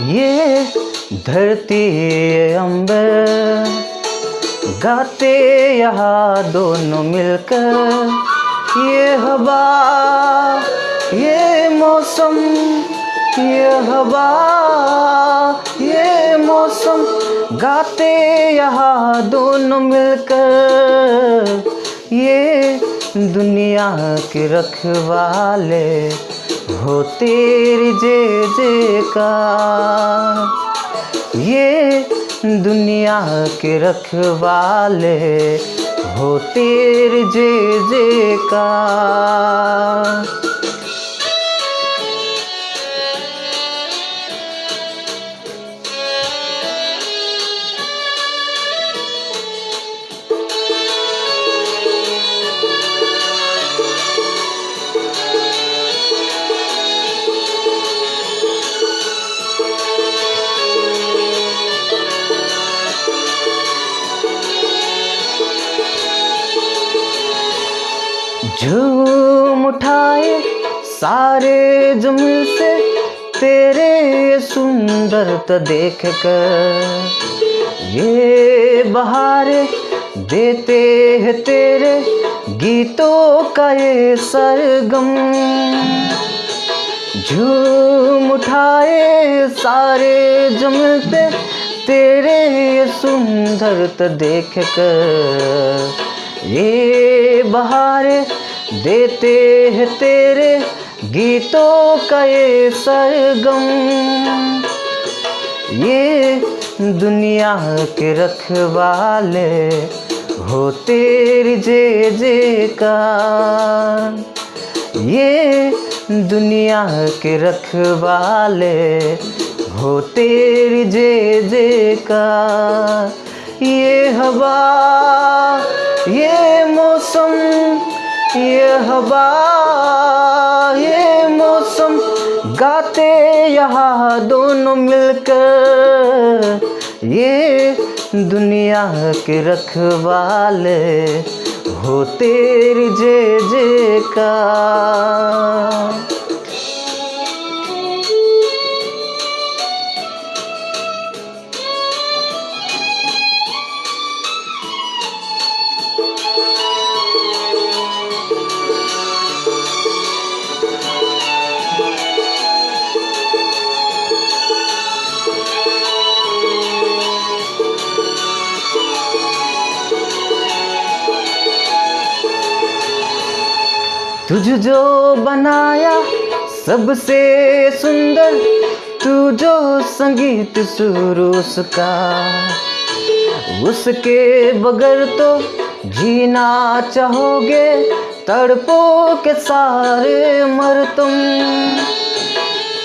ये धरती ये अंबर गाते यहाँ दोनों मिलकर, ये हवा ये मौसम, ये हवा ये मौसम गाते यहाँ दोनों मिलकर, ये दुनिया के रखवाले हो तेरी जय जयकार। ये दुनिया के रखवाले हो तेरी जय जयकार। झूम उठाए सारे जुम्मन से तेरे सुंदरता देख कर, ये बहारे देते हैं तेरे गीतों का ये सरगम। झूम उठाए सारे जुम्मन से तेरे सुंदरता देख कर, ये बहारे देते हैं तेरे गीतों का ये सरगम। ये दुनिया के रखवाले हो तेरी जय जयकार। ये दुनिया के रखवाले हो तेरी जय जयकार। ये हवा ये मौसम, ये हवा ये मौसम गाते यहाँ दोनों मिलकर, ये दुनिया के रखवाले हो तेरी जय जयकार। तुझ जो बनाया सबसे सुंदर, तू जो संगीत सुर उसका, उसके बगैर तो जीना चाहोगे तड़पो के सारे मर तुम।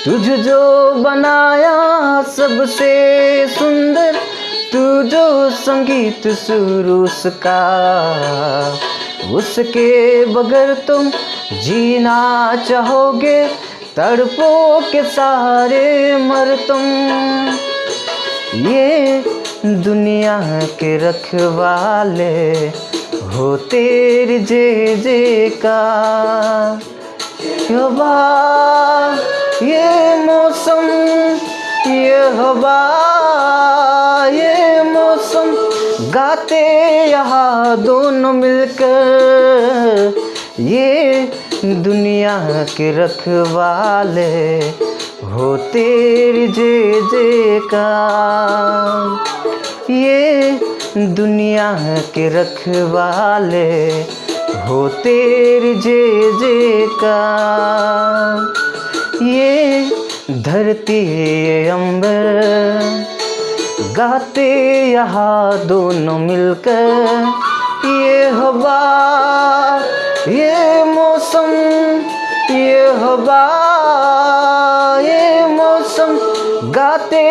तुझ जो बनाया सबसे सुंदर, तू जो संगीत सुर उसका, उसके बगैर तुम जीना चाहोगे तड़पो के सारे मर तुम। ये दुनिया के रखवाले हो तेरी जय जयकार। हवा ये मौसम, ये हवा ये मौसम गाते यहाँ दोनों मिलकर, ये दुनिया के रखवाले हो तेरी जय जयकार। ये दुनिया के रखवाले हो तेरी जय जयकार। ये धरती ये अंबर गाते यहाँ दोनों मिलकर, ये हवा ये मौसम, ये हवा ये मौसम गाते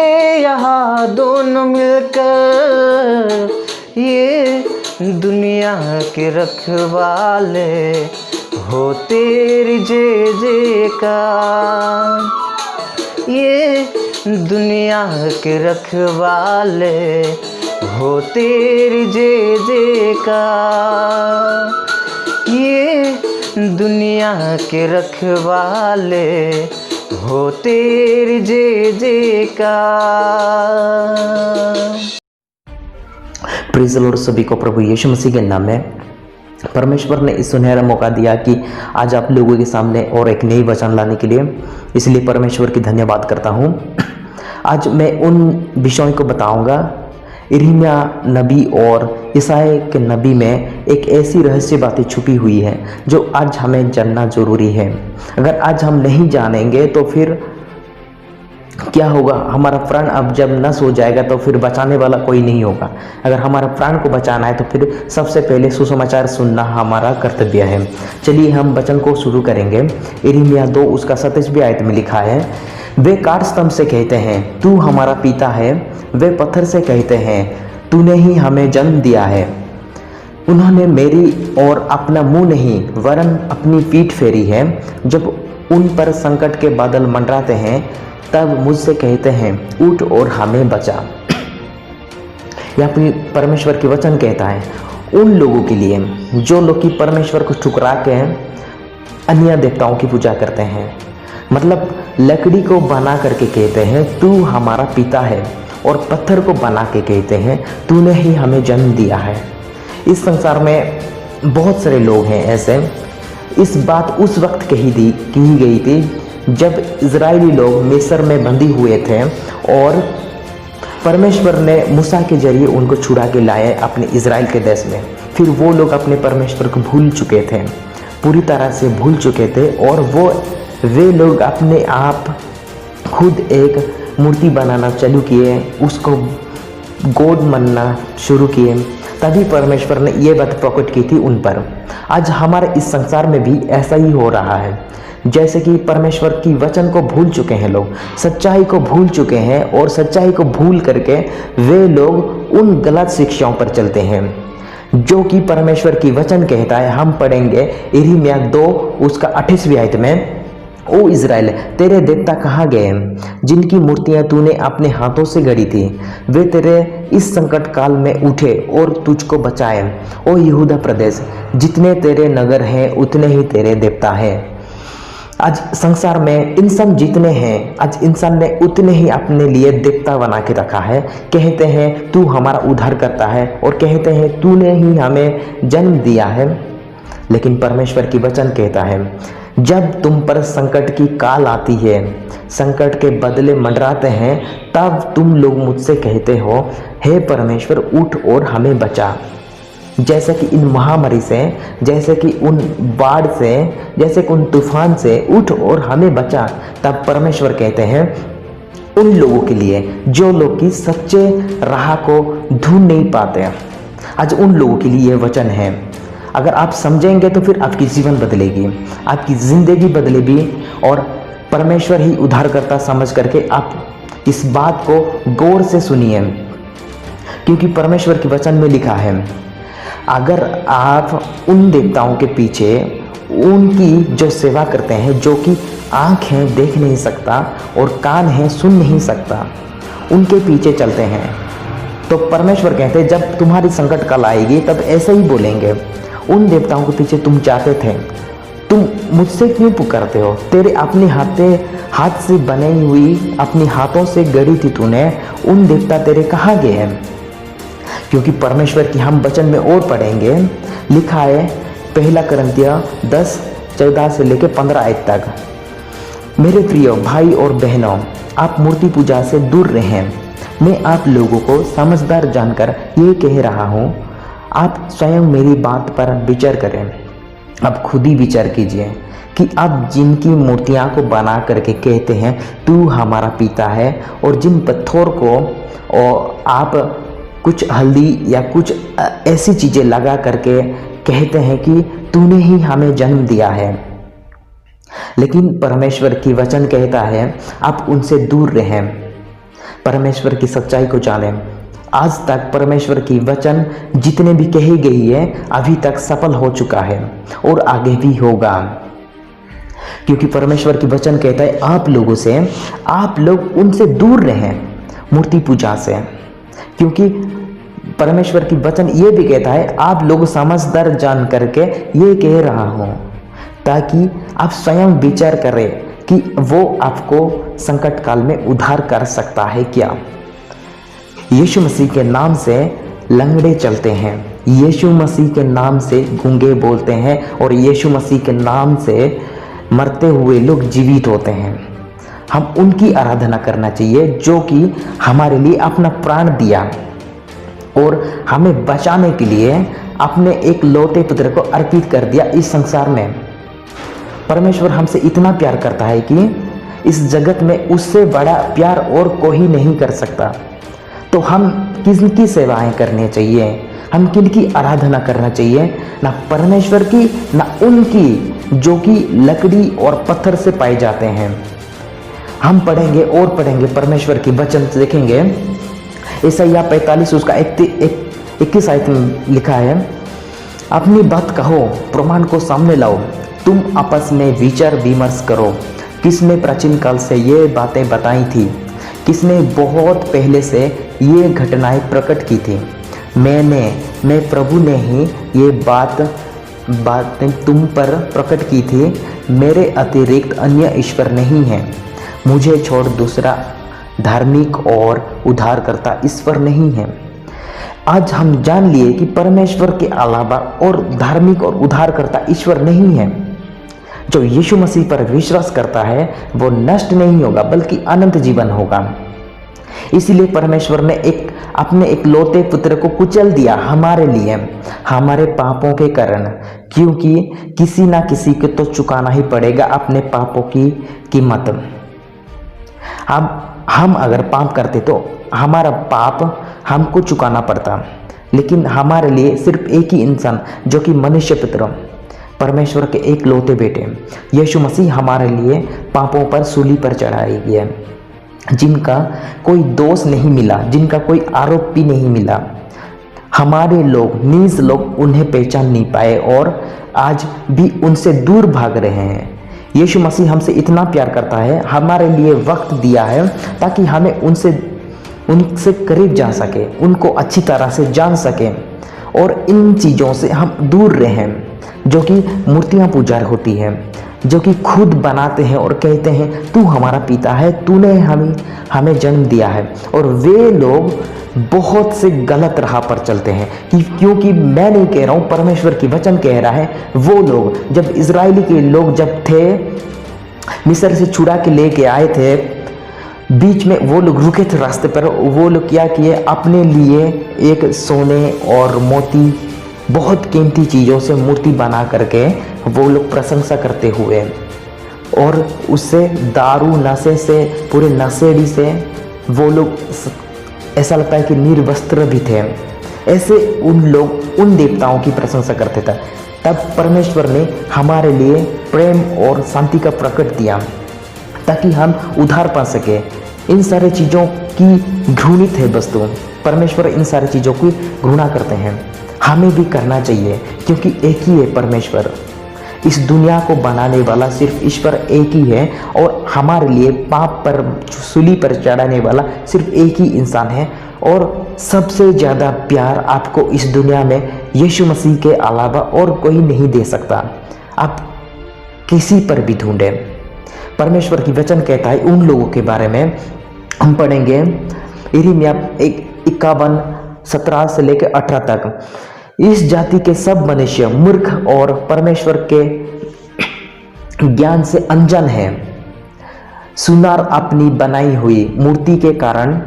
यहाँ दोनों मिलकर, ये दुनिया के रखवाले हो तेरी जय जयकार। ये दुनिया के रखवाले हो तेरी जय जयकार। ये दुनिया के रखवाले हो तेरी जय जयकार। Praise the Lord. सभी को प्रभु यीशु मसीह के नाम में परमेश्वर ने इस सुनहरा मौका दिया कि आज आप लोगों के सामने और एक नई वचन लाने के लिए, इसलिए परमेश्वर की धन्यवाद करता हूँ। आज मैं उन विषयों को बताऊंगा। यिर्मयाह नबी और यशायाह के नबी में एक ऐसी रहस्य बातें छुपी हुई है जो आज हमें जानना जरूरी है। अगर आज हम नहीं जानेंगे तो फिर क्या होगा? हमारा प्राण अब जब नष्ट हो जाएगा तो फिर बचाने वाला कोई नहीं होगा। अगर हमारा प्राण को बचाना है तो फिर सबसे पहले सुसमाचार सुनना हमारा कर्तव्य है। चलिए हम वचन को शुरू करेंगे। यिर्मयाह 2 उसका 27वीं आयत में लिखा है, वे काठ स्तंभ से कहते हैं तू हमारा पिता है, वे पत्थर से कहते हैं तूने ही हमें जन्म दिया है। उन्होंने मेरी ओर अपना मुंह नहीं वरन अपनी पीठ फेरी है। जब उन पर संकट के बादल मंडराते हैं तब मुझसे कहते हैं उठ और हमें बचा। यह अपनी परमेश्वर की वचन कहता है उन लोगों के लिए जो लोग की परमेश्वर को ठुकरा के अन्य देवताओं की पूजा करते हैं। मतलब लकड़ी को बना करके कहते हैं तू हमारा पिता है, और पत्थर को बना के कहते हैं तूने ही हमें जन्म दिया है। इस संसार में बहुत सारे लोग हैं ऐसे। इस बात उस वक्त की गई थी जब इजरायली लोग मिस्र में बंदी हुए थे और परमेश्वर ने मूसा के जरिए उनको छुड़ा के लाए अपने इजराइल के देश में। फिर वो लोग अपने परमेश्वर को भूल चुके थे, पूरी तरह से भूल चुके थे, और वे लोग अपने आप खुद एक मूर्ति बनाना चालू किए, उसको गॉड मानना शुरू किए। तभी परमेश्वर ने ये बात प्रकट की थी उन पर। आज हमारे इस संसार में भी ऐसा ही हो रहा है। जैसे कि परमेश्वर की वचन को भूल चुके हैं लोग, सच्चाई को भूल चुके हैं, और सच्चाई को भूल करके वे लोग उन गलत शिक्षाओं पर चलते हैं जो कि परमेश्वर की वचन कहता है। हम पढ़ेंगे यिर्मयाह 2 उसका 28वीं आयत में, ओ इज़राइल तेरे देवता कहाँ गए जिनकी मूर्तियां तूने अपने हाथों से गढ़ी थी? वे तेरे इस संकट काल में उठे और तुझको बचाए। ओ यहूदा प्रदेश जितने तेरे नगर हैं उतने ही तेरे देवता हैं। आज संसार में इंसान जितने हैं, आज इंसान ने उतने ही अपने लिए देवता बना के रखा है। कहते हैं तू हमारा उद्धार करता है, और कहते हैं तूने ही हमें जन्म दिया है। लेकिन परमेश्वर की वचन कहता है जब तुम पर संकट की काल आती है, संकट के बदले मंडराते हैं, तब तुम लोग मुझसे कहते हो हे परमेश्वर उठ और हमें बचा। जैसे कि इन महामारी से, जैसे कि उन बाढ़ से, जैसे कि उन तूफान से उठ और हमें बचा। तब परमेश्वर कहते हैं उन लोगों के लिए जो लोग की सच्चे राह को ढूंढ नहीं पाते। आज उन लोगों के लिए यह वचन है। अगर आप समझेंगे तो फिर आपकी जीवन बदलेगी, आपकी ज़िंदगी बदलेगी, और परमेश्वर ही उद्धारकर्ता समझ करके आप इस बात को गौर से सुनिए, क्योंकि परमेश्वर के वचन में लिखा है अगर आप उन देवताओं के पीछे उनकी जो सेवा करते हैं, जो कि आँख है देख नहीं सकता और कान है सुन नहीं सकता, उनके पीछे चलते हैं, तो परमेश्वर कहते हैं जब तुम्हारी संकट काल आएगी तब ऐसे ही बोलेंगे उन देवताओं के पीछे तुम जाते थे, तुम मुझसे क्यों पुकारते हो? तेरे अपने हाथ से बनाई हुई अपने हाथों से गढ़ी थी तूने, उन देवता तेरे कहाँ गए हैं? क्योंकि परमेश्वर की हम वचन में और पढ़ेंगे, लिखा है 1 कुरिन्थियों 10:14 से लेकर 15 आयत तक, मेरे प्रिय भाई और बहनों आप मूर्ति पूजा से दूर रहें। मैं आप लोगों को समझदार जानकर ये कह रहा हूँ, आप स्वयं मेरी बात पर विचार करें। अब खुद ही विचार कीजिए कि आप जिनकी मूर्तियाँ को बना करके कहते हैं तू हमारा पिता है, और जिन पत्थर को और आप कुछ हल्दी या कुछ ऐसी चीज़ें लगा करके कहते हैं कि तूने ही हमें जन्म दिया है, लेकिन परमेश्वर की वचन कहता है आप उनसे दूर रहें, परमेश्वर की सच्चाई को जानें। आज तक परमेश्वर की वचन जितने भी कही गई है अभी तक सफल हो चुका है और आगे भी होगा, क्योंकि परमेश्वर की वचन कहता है आप लोगों से, आप लोग उनसे दूर रहें मूर्ति पूजा से, क्योंकि परमेश्वर की वचन ये भी कहता है आप लोग समझदार जान करके ये कह रहा हूँ, ताकि आप स्वयं विचार करें कि वो आपको संकट काल में उद्धार कर सकता है क्या। यीशु मसीह के नाम से लंगड़े चलते हैं, यीशु मसीह के नाम से गूंगे बोलते हैं और यीशु मसीह के नाम से मरते हुए लोग जीवित होते हैं। हम उनकी आराधना करना चाहिए जो कि हमारे लिए अपना प्राण दिया और हमें बचाने के लिए अपने एक लौते पुत्र को अर्पित कर दिया इस संसार में। परमेश्वर हमसे इतना प्यार करता है कि इस जगत में उससे बड़ा प्यार और कोई नहीं कर सकता। तो हम किनकी सेवाएं करनी चाहिए, हम किनकी आराधना करना चाहिए, ना परमेश्वर की ना उनकी जो कि लकड़ी और पत्थर से पाए जाते हैं। हम पढ़ेंगे और पढ़ेंगे परमेश्वर की वचन देखेंगे। यशायाह 45 उसका 21 आयत में लिखा है, अपनी बात कहो, प्रमाण को सामने लाओ, तुम आपस में विचार विमर्श करो। किसने प्राचीन काल से ये बातें बताई थी, किसने बहुत पहले से ये घटनाएं प्रकट की थी। मैं प्रभु ने ही ये बातें तुम पर प्रकट की थी। मेरे अतिरिक्त अन्य ईश्वर नहीं है, मुझे छोड़ दूसरा धार्मिक और उद्धारकर्ता ईश्वर नहीं है। आज हम जान लिए कि परमेश्वर के अलावा और धार्मिक और उद्धारकर्ता ईश्वर नहीं है। जो यीशु मसीह पर विश्वास करता है वो नष्ट नहीं होगा बल्कि अनंत जीवन होगा। इसीलिए परमेश्वर ने अपने एक लौते पुत्र को कुचल दिया हमारे लिए, हमारे पापों के कारण, क्योंकि किसी ना किसी को तो चुकाना ही पड़ेगा अपने पापों की कीमत। अब हम अगर पाप करते तो हमारा पाप हमको चुकाना पड़ता, लेकिन हमारे लिए सिर्फ एक ही इंसान जो कि मनुष्य पुत्र परमेश्वर के एक लौते बेटे यीशु मसीह हमारे लिए पापों पर सूली पर चढ़ाई गया, जिनका कोई दोष नहीं मिला, जिनका कोई आरोप भी नहीं मिला। हमारे लोग नीच लोग उन्हें पहचान नहीं पाए और आज भी उनसे दूर भाग रहे हैं। यीशु मसीह हमसे इतना प्यार करता है, हमारे लिए वक्त दिया है ताकि हमें उनसे करीब जा सके, उनको अच्छी तरह से जान सके और इन चीज़ों से हम दूर रहें जो कि मूर्तियाँ पूजा होती है, जो कि खुद बनाते हैं और कहते हैं तू हमारा पिता है, तूने हमें जन्म दिया है। और वे लोग बहुत से गलत राह पर चलते हैं क्योंकि मैं नहीं कह रहा हूँ, परमेश्वर की वचन कह रहा है। वो लोग जब इजरायली के लोग जब थे मिस्र से छुड़ा के लेके आए थे, बीच में वो लोग रुके थे रास्ते पर। वो लोग क्या किए, अपने लिए एक सोने और मोती बहुत कीमती चीज़ों से मूर्ति बना करके वो लोग प्रशंसा करते हुए और उससे दारू नशे से पूरे नशेड़ी से वो लोग ऐसा लगता है कि निर्वस्त्र भी थे। ऐसे उन लोग उन देवताओं की प्रशंसा करते थे। तब परमेश्वर ने हमारे लिए प्रेम और शांति का प्रकट दिया ताकि हम उद्धार पा सके। इन सारे चीज़ों की घृणित है वस्तु, परमेश्वर इन सारी चीज़ों की घृणा करते हैं। हमें भी करना चाहिए क्योंकि एक ही है परमेश्वर। इस दुनिया को बनाने वाला सिर्फ ईश्वर एक ही है और हमारे लिए पाप पर सूली पर चढ़ाने वाला सिर्फ एक ही इंसान है। और सबसे ज़्यादा प्यार आपको इस दुनिया में यीशु मसीह के अलावा और कोई नहीं दे सकता। आप किसी पर भी ढूंढें, परमेश्वर की वचन कहता है उन लोगों के बारे में। हम पढ़ेंगे यिर्मयाह 51:17 से लेकर 18 तक। इस जाति के सब मनुष्य मूर्ख और परमेश्वर के ज्ञान से अनजान है। सुनार अपनी बनाई हुई मूर्ति के कारण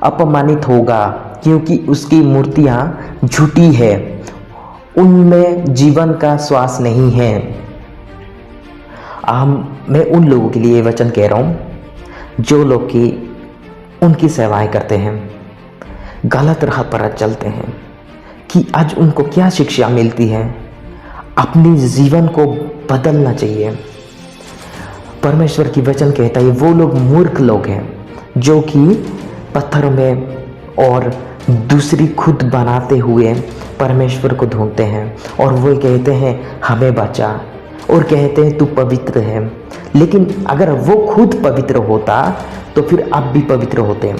अपमानित होगा क्योंकि उसकी मूर्तियां झूठी है, उनमें जीवन का श्वास नहीं है। मैं उन लोगों के लिए वचन कह रहा हूं जो लोग की उनकी सेवाएं करते हैं, गलत राह पर चलते हैं, कि आज उनको क्या शिक्षा मिलती है। अपनी जीवन को बदलना चाहिए। परमेश्वर की वचन कहता है वो लोग मूर्ख लोग हैं जो कि पत्थर में और दूसरी खुद बनाते हुए परमेश्वर को ढूंढते हैं और वो कहते हैं हमें बचा और कहते हैं तू पवित्र है। लेकिन अगर वो खुद पवित्र होता तो फिर आप भी पवित्र होते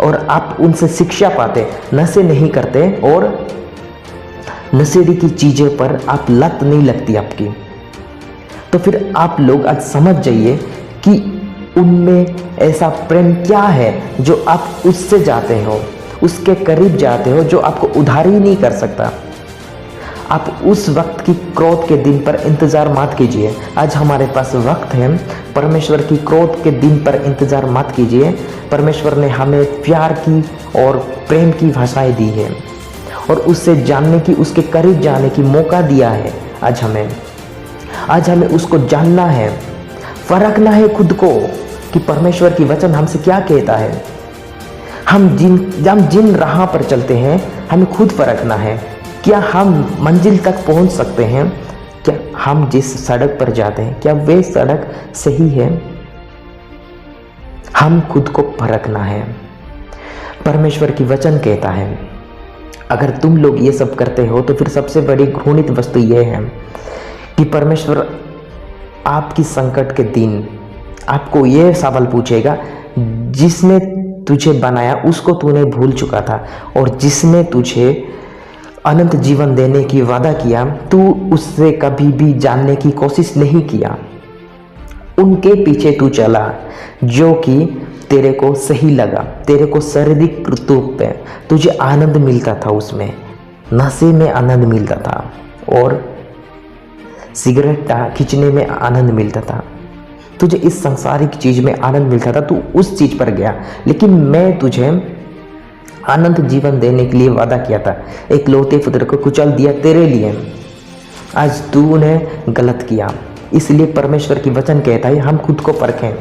और आप उनसे शिक्षा पाते, नशे नहीं करते और नशेड़ी की चीज़ों पर आप लत नहीं लगती आपकी। तो फिर आप लोग आज समझ जाइए कि उनमें ऐसा प्रेम क्या है जो आप उससे जाते हो, उसके करीब जाते हो, जो आपको उधार ही नहीं कर सकता। आप उस वक्त की क्रोध के दिन पर इंतज़ार मत कीजिए। आज हमारे पास वक्त है, परमेश्वर की क्रोध के दिन पर इंतज़ार मत कीजिए। परमेश्वर ने हमें प्यार की और प्रेम की भाषाएं दी है और उससे जानने की, उसके करीब जाने की मौका दिया है। आज हमें उसको जानना है, परखना है खुद को कि परमेश्वर की वचन हमसे क्या कहता है। हम जिन राह पर चलते हैं हमें खुद परखना है। क्या हम मंजिल तक पहुंच सकते हैं? क्या हम जिस सड़क पर जाते हैं क्या वे सड़क सही है? हम खुद को परखना है। परमेश्वर की वचन कहता है अगर तुम लोग ये सब करते हो तो फिर सबसे बड़ी घृणित वस्तु यह है कि परमेश्वर आपकी संकट के दिन आपको यह सवाल पूछेगा, जिसने तुझे बनाया उसको तूने भूल चुका था और जिसने तुझे अनंत जीवन देने की वादा किया तू उससे कभी भी जानने की कोशिश नहीं किया। उनके पीछे तू चला जो कि तेरे को सही लगा, तेरे को शारीरिक रूप पे तुझे आनंद मिलता था, उसमें नशे में आनंद मिलता था और सिगरेट खींचने में आनंद मिलता था, तुझे इस सांसारिक चीज में आनंद मिलता था, तू उस चीज पर गया। लेकिन मैं तुझे अनंत जीवन देने के लिए वादा किया था, एक लौते पुत्र को कुचल दिया तेरे लिए। आज तूने गलत किया, इसलिए परमेश्वर की वचन कहता है हम खुद को परखें,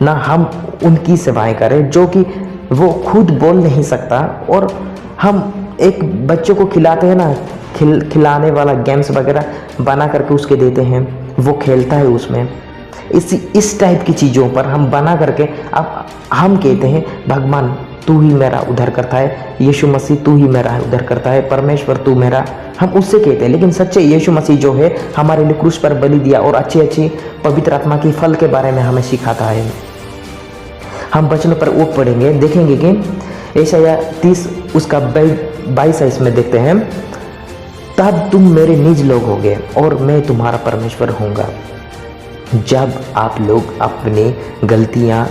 ना हम उनकी सेवाएं करें जो कि वो खुद बोल नहीं सकता। और हम एक बच्चों को खिलाते हैं ना, खिलाने वाला गेम्स वगैरह बना करके उसके देते हैं, वो खेलता है उसमें। इस टाइप की चीज़ों पर हम बना करके अब हम कहते हैं भगवान तू ही मेरा उद्धार करता है, यीशु मसीह तू ही मेरा उद्धार करता है, परमेश्वर तू मेरा, हम उससे कहते हैं। लेकिन सच्चे यीशु मसीह जो है हमारे लिए क्रूस पर बलि दिया और अच्छी पवित्र आत्मा की फल के बारे में हमें सिखाता है। हम वचन पर वो पढ़ेंगे, देखेंगे कि यशायाह 30 उसका 22 में देखते हैं, तब तुम मेरे निज लोग होगे और मैं तुम्हारा परमेश्वर होऊंगा। जब आप लोग अपनी गलतियां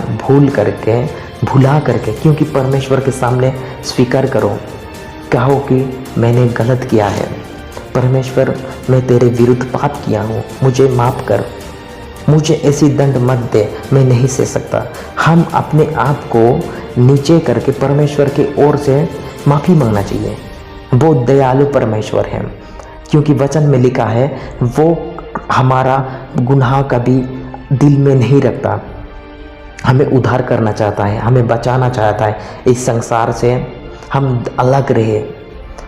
भुला करके क्योंकि परमेश्वर के सामने स्वीकार करो, कहो कि मैंने गलत किया है, परमेश्वर मैं तेरे विरुद्ध पाप किया हूँ, मुझे माफ़ कर, मुझे ऐसी दंड मत दे, मैं नहीं सह सकता। हम अपने आप को नीचे करके परमेश्वर की ओर से माफ़ी मांगना चाहिए। वो दयालु परमेश्वर है, क्योंकि वचन में लिखा है वो हमारा गुनाह कभी दिल में नहीं रखता, हमें उद्धार करना चाहता है, हमें बचाना चाहता है इस संसार से, हम अलग रहे,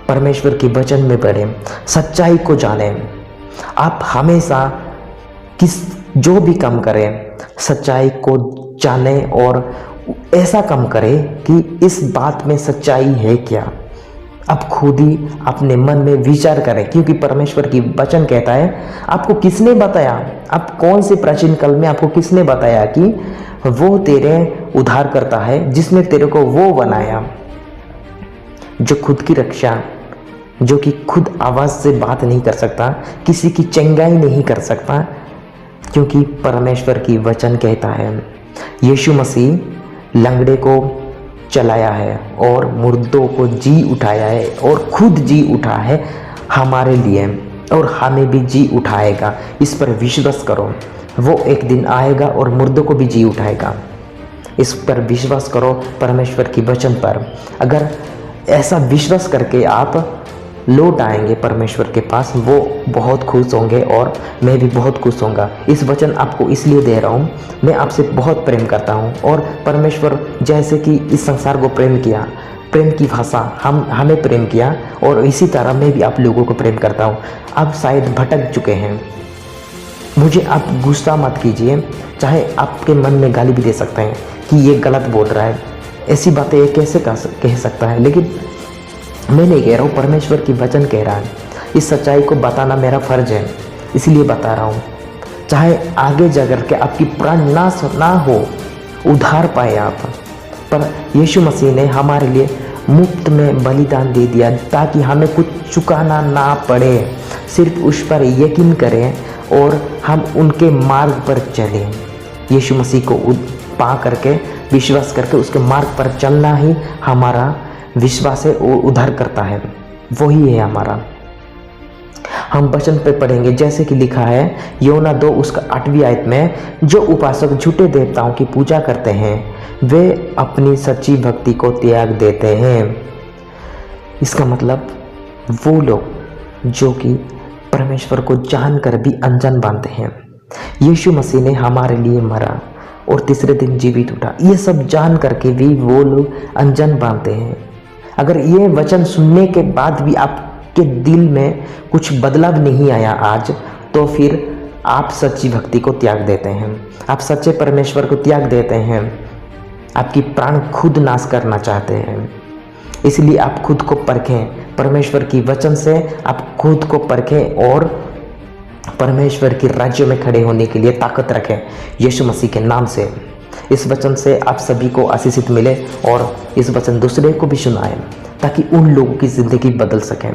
परमेश्वर के वचन में पढ़ें, सच्चाई को जानें। आप हमेशा जो भी काम करें सच्चाई को जानें और ऐसा काम करें कि इस बात में सच्चाई है क्या। आप खुद ही अपने मन में विचार करें, क्योंकि परमेश्वर की वचन कहता है आपको किसने बताया, आप कौन से प्राचीन काल में आपको किसने बताया कि वो तेरे उद्धार करता है, जिसने तेरे को वो बनाया, जो खुद की रक्षा, जो कि खुद आवाज़ से बात नहीं कर सकता, किसी की चंगाई नहीं कर सकता, क्योंकि परमेश्वर की वचन कहता है यीशु मसीह लंगड़े को चलाया है और मुर्दों को जी उठाया है और खुद जी उठा है हमारे लिए और हमें भी जी उठाएगा। इस पर विश्वास करो, वो एक दिन आएगा और मुर्दों को भी जी उठाएगा। इस पर विश्वास करो, परमेश्वर की वचन पर। अगर ऐसा विश्वास करके आप लौट आएंगे परमेश्वर के पास, वो बहुत खुश होंगे और मैं भी बहुत खुश होऊंगा। इस वचन आपको इसलिए दे रहा हूँ, मैं आपसे बहुत प्रेम करता हूँ और परमेश्वर जैसे कि इस संसार को प्रेम किया, प्रेम की भाषा हमें प्रेम किया, और इसी तरह मैं भी आप लोगों को प्रेम करता हूँ। आप शायद भटक चुके हैं, मुझे आप गुस्सा मत कीजिए, चाहे आपके मन में गाली भी दे सकते हैं कि ये गलत बोल रहा है, ऐसी बातें ये कैसे कह सकता है, लेकिन मैं नहीं कह रहा हूँ, परमेश्वर की वचन कह रहा है। इस सच्चाई को बताना मेरा फर्ज है, इसलिए बता रहा हूँ। चाहे आगे जाकर के आपकी प्राण नाश ना हो, उद्धार पाए आप, पर यीशु मसीह ने हमारे लिए मुफ्त में बलिदान दे दिया ताकि हमें कुछ चुकाना ना पड़े। सिर्फ उस पर यकीन करें और हम उनके मार्ग पर चलें। यीशु मसीह को पा करके, विश्वास करके उसके मार्ग पर चलना ही हमारा विश्वास है, वो उद्धार करता है, वही है हमारा। हम वचन पे पढ़ेंगे जैसे कि लिखा है योना 2 उसका 8वीं आयत में, जो उपासक झूठे देवताओं की पूजा करते हैं वे अपनी सच्ची भक्ति को त्याग देते हैं। इसका मतलब वो लोग जो कि परमेश्वर को जानकर भी अनजान मानते हैं। यीशु मसीह ने हमारे लिए मरा और तीसरे दिन जीवित उठा, ये सब जान करके भी वो लोग अनजान मानते हैं। अगर ये वचन सुनने के बाद भी आपके दिल में कुछ बदलाव नहीं आया आज, तो फिर आप सच्ची भक्ति को त्याग देते हैं, आप सच्चे परमेश्वर को त्याग देते हैं, आपकी प्राण खुद नाश करना चाहते हैं। इसलिए आप खुद को परखें, परमेश्वर की वचन से आप खुद को परखें और परमेश्वर के राज्य में खड़े होने के लिए ताकत रखें यीशु मसीह के नाम से। इस वचन से आप सभी को आशीषित मिले और इस वचन दूसरे को भी सुनाएं ताकि उन लोगों की ज़िंदगी बदल सकें।